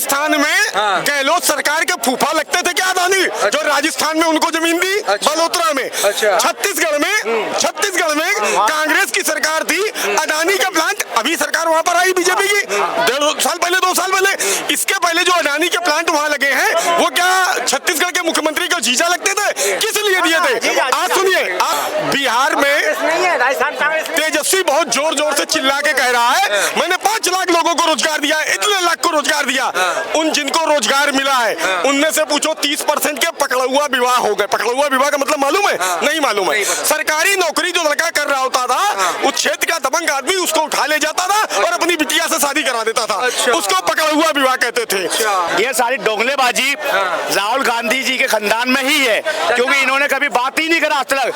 राजस्थान में गहलोत सरकार के फूफा लगते थे क्या अडानी, जो राजस्थान में उनको जमीन दी बलोत्रा में। छत्तीसगढ़ में कांग्रेस की सरकार थी, अडानी का प्लांट, अभी सरकार वहां पर आई बीजेपी की 2 साल पहले। इसके पहले जो अडानी के प्लांट वहां लगे हैं वो क्या छत्तीसगढ़ के मुख्यमंत्री को जीजा लगते थे, किस लिए दिए थे? आज सुनिए, बिहार में तेजस्वी बहुत जोर जोर से चिल्ला के कह रहा है मैंने 5 लाख लोगों को रोजगार दिया, इतने लाख को रोजगार दिया। उन जिनको रोजगार मिला है उनमें से पूछो 30% के पकड़ा हुआ विवाह हो गए। पकड़ा हुआ विवाह का मतलब मालूम है? नहीं मालूम है। सरकारी नौकरी जो लड़का कर रहा होता था, उस क्षेत्र का दबंग आदमी उसको उठा ले जाता था और अपनी बिटिया से शादी करा देता था, उसको पकड़ा हुआ विवाह कहते थे। ये सारी डोंगलेबाजी राहुल गांधी जी के खानदान में ही है, क्योंकि इन्होंने कभी बात ही नहीं करा आज तक।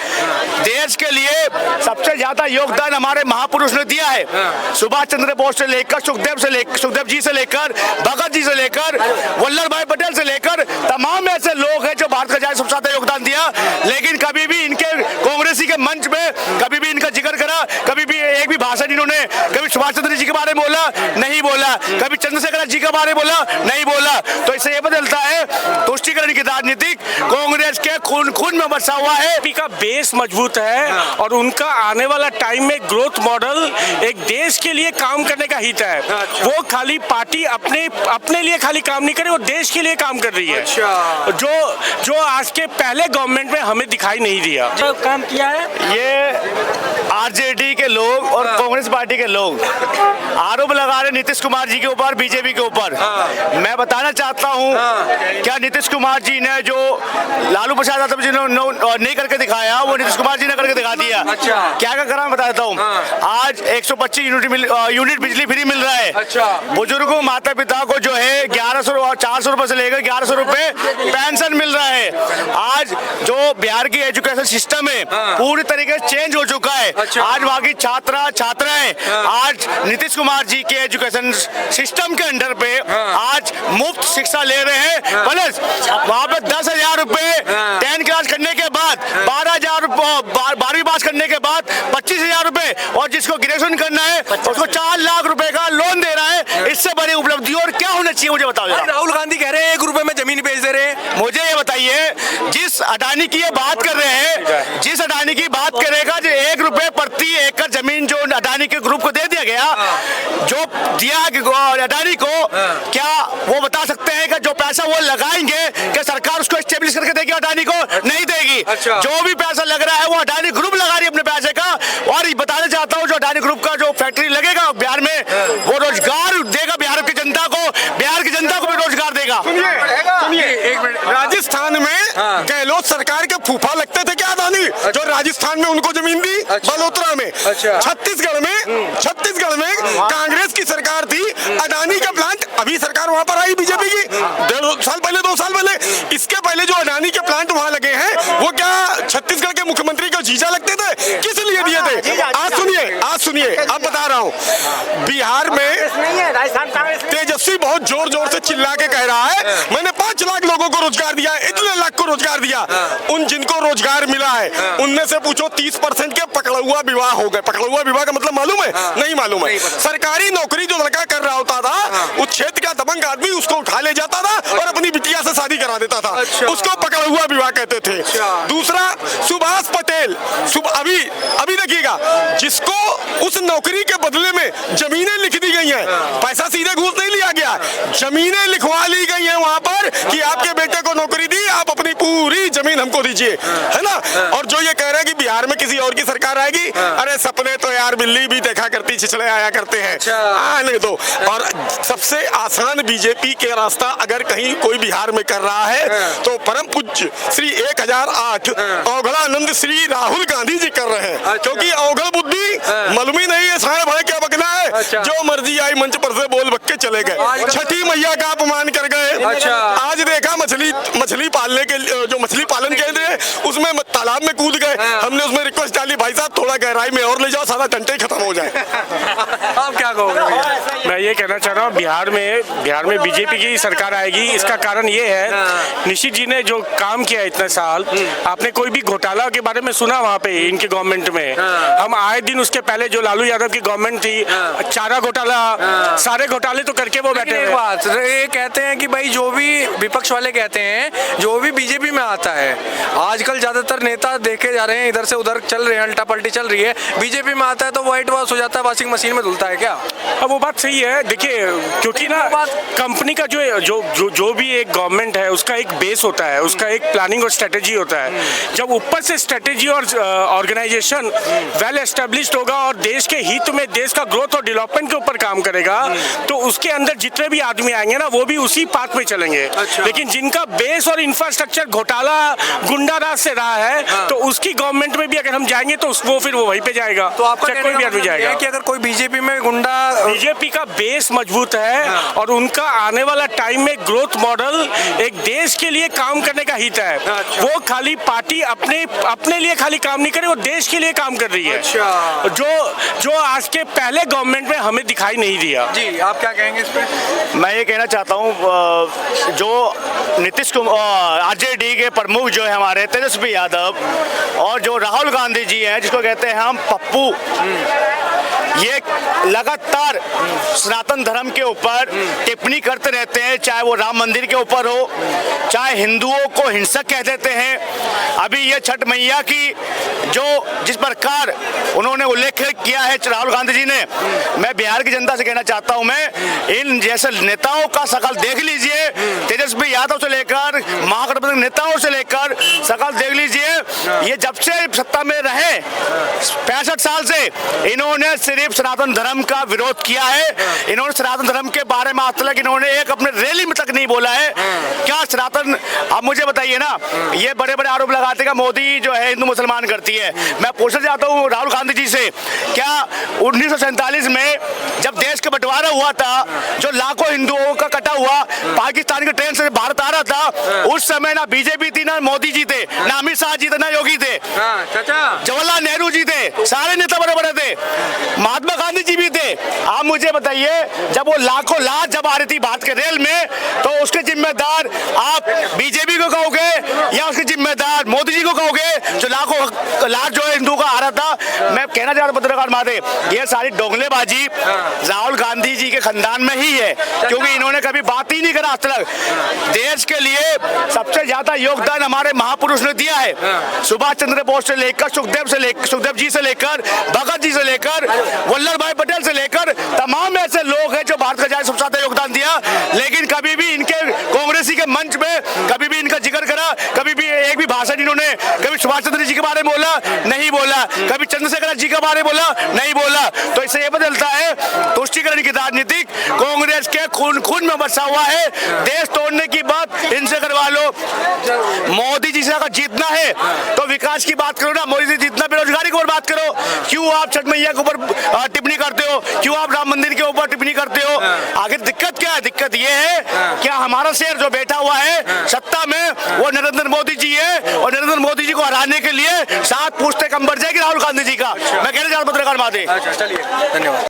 देश के लिए सबसे ज्यादा योगदान हमारे महापुरुष ने दिया है, सुभाष चंद्र बोस से लेकर सुखदेव जी से लेकर भगत जी से लेकर वल्लभ भाई पटेल से लेकर तमाम ऐसे लोग हैं जो भारत का सबसे ज्यादा योगदान दिया। लेकिन कभी भी इनके कांग्रेसी के मंच में कभी भी इनका जिक्र करा, कभी भी एक भी भाषण इन्होंने कभी सुभाष चंद्र जी के बारे में बोला नहीं बोला, कभी चंद्रशेखर जी के बारे में बोला नहीं बोला। तो इससे ये बदलता है तुष्टीकरण की राजनीति कांग्रेस के खून में बसा हुआ है। का बेस मजबूत है और उनका आने वाला टाइम में ग्रोथ मॉडल एक देश के लिए काम करने का हित है। वो खाली पार्टी अपने लिए खाली काम नहीं करे, वो देश के लिए काम कर रही है। जो आज के पहले गवर्नमेंट में हमें दिखाई नहीं दिया। जो काम किया है ये आरजेडी के लोग और कांग्रेस पार्टी के लोग आरोप लगा रहे नीतीश कुमार जी के ऊपर, बीजेपी के ऊपर। मैं बताना चाहता हूं क्या नीतीश कुमार जी ने जो लालू प्रसाद यादव जी ने नहीं करके दिखाया, वो नीतीश कुमार जी ने करके दिखा दिया। क्या करा बता देता हूँ। आज 125 यूनिट बिजली फ्री मिल रहा है। बुजुर्गों माता पिता को जो है 400 रुपए से लेकर 1100 रुपए पेंशन मिल रहा है। आज जो बिहार की एजुकेशन सिस्टम है पूरी तरीके से चेंज हो चुका है। आज वहाँ की छात्राएं आज नीतीश कुमार जी के एजुकेशन सिस्टम के अंडर पे आज मुफ्त शिक्षा ले रहे हैं। प्लस वहाँ पे 10,000 रुपए 10 क्लास करने के बाद, 12,000 12वीं पास करने के बाद 25,000 रुपए, और जिसको ग्रेजुएशन करना है उसको 4 लाख रुपए का लोन दे रहा है। इससे बड़ी उपलब्धि और क्या होना चाहिए मुझे बताओ। राहुल गांधी कह रहे हैं 1 रुपए में जमीन बेच दे रहे हैं। मुझे ये बताइए, जिस अडानी की ये बात कर रहे हैं, जिस अडानी की बात करेगा जो 1 रुपए प्रति एकड़ जमीन जो अडानी के ग्रुप को दे दिया गया, जो दिया अडानी को, क्या वो बता सकते हैं कि जो पैसा वो लगाएंगे कि सरकार उसको एस्टेब्लिश करके देगी? अडानी को नहीं देगी। जो भी पैसा लग रहा है वो अडानी ग्रुप लगा रही है अपने पैसे का। और बताना चाहता हूँ जो अडानी ग्रुप का जो फैक्ट्री लगेगा बिहार में, वो रोजगार देगा बिहार की जनता को, बिहार की जनता को भी रोजगार देगा। सुनिए एक मिनट, राजस्थान में गहलोत सरकार के फूफा लगते थे क्या अडानी, जो राजस्थान में उनको जमीन दी बलोत्रा में। छत्तीसगढ़ में कांग्रेस की सरकार थी, अडानी का प्लांट, अभी सरकार वहां पर आई बीजेपी की 2 साल पहले। इसके पहले जो अडानी के प्लांट वहां लगे हैं वो क्या छत्तीसगढ़ के मुख्यमंत्री को जीजा लगते थे, किस लिए दिए थे? आज सुनिए अब बता रहा हूँ, बिहार में तेजस्वी बहुत जोर जोर से चिल्ला के कह रहा है मैंने 5 लाख लोगों को रोजगार दिया, इतने लाख को रोजगार दिया। उन जिनको रोजगार मिला है उनमें से पूछो 30% के पकड़ा हुआ विवाह हो गए। पकड़ा हुआ विवाह का मतलब मालूम है? नहीं मालूम है। सरकारी नौकरी जो लड़का कर रहा होता था, उस क्षेत्र का दबंग आदमी उसको उठा ले जाता था और अपनी बिटिया से शादी करा देता था, उसको पकड़ा हुआ विवाह कहते थे। दूसरा, सुभाष पटेल, अभी देखिएगा, जिसको उस नौकरी के बदले में जमीनें लिख दी गई हैं, पैसा सीधे घूस नहीं लिया गया, जमीनें लिखवा ली गई हैं वहां पर कि आपके बेटे को नौकरी दी, आप अपनी पूरी जमीन हमको दीजिए, है ना। और जो ये कह रहे हैं कि बिहार में किसी और की सरकार आएगी, अरे सपने तो यार बिल्ली भी देखा करती, छिछले आया करते हैं, आने दो। और सबसे आसान बीजेपी के रास्ता अगर कहीं कोई बिहार में कर रहा है तो परम पूज्य श्री 1008 अवघड़ानंद श्री राहुल गांधी जी कर रहे हैं। क्योंकि अवघड़ बुद्धि मालूमी नहीं है सारे भाई क्या बकना है, जो मर्जी आई मंच पर से बोल बक के चले गए, छठी मैया का अपमान कर गए। आज देखा मछली पालने के जो मछली पालन केंद्र है उसमें तालाब में कूद गए, हमने उसमें रिक्वेस्ट डाली भाई साहब थोड़ा गहराई में और ले जाओ, सारा टंटे खत्म हो जाए। आप क्या कहोगे? मैं ये कहना चाह रहा हूँ बिहार में बीजेपी की सरकार आएगी। इसका कारण ये है निशित जी ने जो काम किया इतने साल, आपने कोई भी घोटाला के बारे में सुना वहाँ पे इनके गवर्नमेंट में? हम आए दिन उसके पहले जो लालू यादव की गवर्नमेंट थी, चारा घोटाला, सारे घोटाले तो करके वो बैठे एक हुए। बात ये कहते हैं कि भाई जो भी विपक्ष वाले कहते हैं जो भी बीजेपी में आता है, आजकल ज्यादातर नेता देखे जा रहे हैं इधर से उधर चल रहे हैं, उल्टा पलटी चल रही है। बीजेपी में आता है तो व्हाइट वॉश हो जाता है, वॉशिंग मशीन में धुलता है क्या? अब वो बात सही है। देखिए, क्योंकि ना कंपनी का जो भी एक गवर्नमेंट है उसका एक बेस होता है, उसका एक प्लानिंग और स्ट्रेटेजी होता है। जब ऊपर से स्ट्रेटेजी और ऑर्गेनाइजेशन वेल एस्टेब्लिश्ड होगा और देश के हित में, देश का ग्रोथ और डेवलपमेंट के ऊपर काम करेगा, तो उसके अंदर जितने भी आदमी आएंगे ना वो भी उसी पाथ में चलेंगे। लेकिन जिनका बेस और इंफ्रास्ट्रक्चर घोटाला गुंडा राज से रहा है, तो उसकी गवर्नमेंट में भी अगर हम जाएंगे तो वो फिर वो वहीं पे जाएगा। तो आपका कोई भी आदमी जाएगा कि अगर कोई बीजेपी में गुंडा, बीजेपी का बेस मजबूत है और उनका आने वाला टाइम में ग्रोथ मॉडल एक देश के लिए काम करने का हित है। वो खाली पार्टी अपने लिए खाली काम नहीं करे, वो देश के लिए काम कर रही है। जो आज के पहले गवर्नमेंट में हमें दिखाई नहीं दिया। जी आप क्या कहेंगे इस पे? मैं ये कहना चाहता हूँ, जो नीतीश कुमार आरजेडी के प्रमुख जो है हमारे तेजस्वी यादव, और जो राहुल गांधी जी हैं जिसको कहते हैं हम पप्पू, ये लगातार सनातन धर्म के ऊपर टिप्पणी करते रहते हैं, चाहे वो राम मंदिर के ऊपर हो, चाहे हिंदुओं को हिंसक कह देते हैं। अभी ये छठ मैया की जिस प्रकार उन्होंने उल्लेख किया है राहुल गांधी जी ने, मैं बिहार की जनता से कहना चाहता हूं, मैं इन जैसे नेताओं का शकल देख लीजिए, तेजस्वी यादव से लेकर महागठबंधन नेताओं से लेकर शकल देख लीजिए। ये जब से सत्ता में रहे 65 साल से इन्होंने सिर्फ सनातन धर्म का विरोध किया है। इन्होंने सनातन धर्म के बारे में आज तक इन्होंने एक अपने रैली में तक नहीं बोला है। क्या सनातन, आप मुझे बताइए ना, ये बड़े बड़े आरोप लगाते हैं मोदी जो है हिंदू मुसलमान करती है। मैं पूछना चाहता हूँ राहुल गांधी जी से, क्या 1947 में जब देश का बंटवारा हुआ था, जो लाखों हिंदुओं का कटा हुआ पाकिस्तान की ट्रेन से भारत आ रहा था, उस समय ना बीजेपी थी, ना मोदी जी थे, ना अमित शाह जी थे, ना योगी थे, जवाहरलाल नेहरू जी थे, सारे नेता बड़े बड़े थे, महात्मा गांधी जी भी थे। आप मुझे बताइए, जब वो लाखों लाख जब आ रही थी भारत के रेल में, तो उसके जिम्मेदार आप बीजेपी को कहोगे या उसके जिम्मेदार मोदी जी को कहोगे, जो लाखों लाख जो है हिंदू का आ रहा था? मैं कहना चाहता हूं पत्रकार माते, ये सारी डोंगलेबाजी राहुल गांधी जी के खानदान में ही है, क्योंकि इन्होंने कभी बात ही नहीं करा आज तक। देश के लिए सबसे ज्यादा योगदान हमारे महापुरुष ने दिया है, सुभाष चंद्र बोस से लेकर सुखदेव जी से लेकर भगत जी से लेकर वल्लभ भाई पटेल से लेकर तमाम ऐसे लोग हैं जो भारत का सबसे ज्यादा योगदान दिया। लेकिन कभी भी इनके कांग्रेसी के मंच में कभी भी इनका जिक्र करा, कभी भी एक भी भाषण इन्होंने कभी सुभाष चंद्र जी के बारे में बोला नहीं बोला, कभी चंद्रशेखर जी के बारे में बोला नहीं बोला। तो इससे ये बदलता है तुष्टीकरण की राजनीति कांग्रेस के खून में बसा हुआ है। देश तोड़ने की बात इनसे करवा लो। मोदी जी से अगर जीतना है तो विकास की बात करो ना, मोदी जी जीतना बेरोजगारी के ऊपर बात करो। क्यों आप छठ मैया के ऊपर टिप्पणी करते हो, क्यों आप राम मंदिर के ऊपर टिप्पणी करते हो? आखिर दिक्कत क्या है? दिक्कत ये है क्या हमारा शेर जो बैठा हुआ है सत्ता में वो नरेंद्र मोदी जी है, और नरेंद्र मोदी जी को हराने के लिए 7 पुश्ते कम बढ़ जाएगी राहुल गांधी जी का। मैं कहना चाहता हूं पत्रकार माते। चलिए, धन्यवाद।